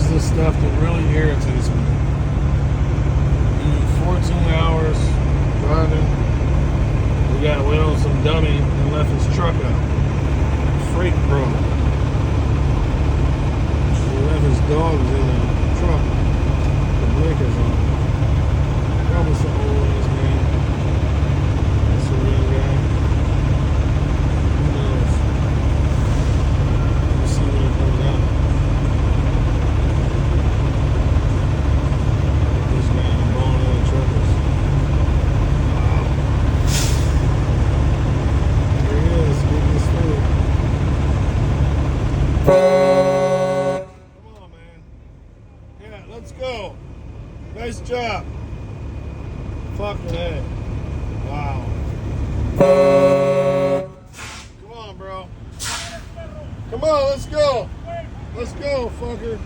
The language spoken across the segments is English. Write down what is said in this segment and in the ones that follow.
is the stuff that really irritates me. 14 hours driving. We went on some dummy and left his truck out. Freight bro. We left his dogs in the truck. The blinkers on. Probably some old ass man. That's a young guy. Who knows? We'll see when it comes out. This guy blowing on the truckers. Wow. Here he is, getting his food. Come on, man. Yeah, let's go. Nice job. Fucking A. Wow. Come on, bro. Come on, let's go. Let's go, fucker.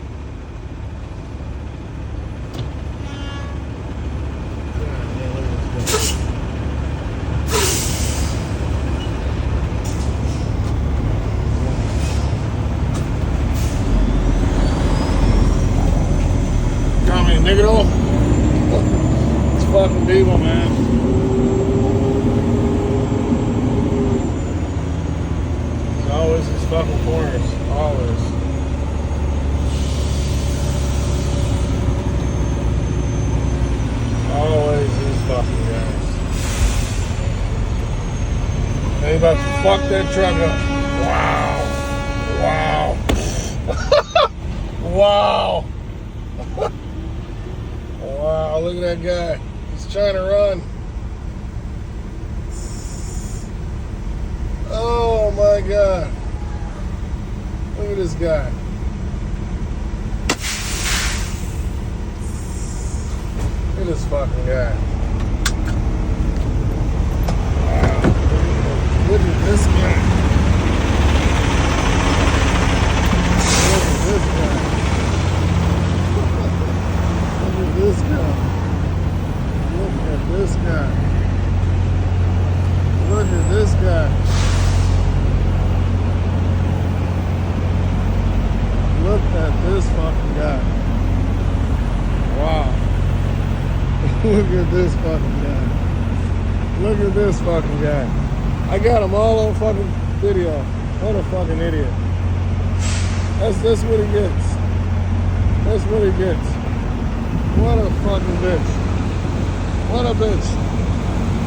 Got me a nigga. It's fucking evil, man. There's always these fucking corners. Always. Always these fucking guys. They about to fuck that truck up. Wow. Wow. Wow. Wow, look at that guy. He's trying to run. Oh my God. Look at this guy. Look at this fucking guy. Wow. Look at this guy. Look at this guy. Look at this guy. Look at this guy. Look at this guy. Look at this fucking guy. Wow. Look at this fucking guy. Look at this fucking guy. I got him all on fucking video. What a fucking idiot. That's what he gets. That's what he gets. What a fucking bitch. What a bitch.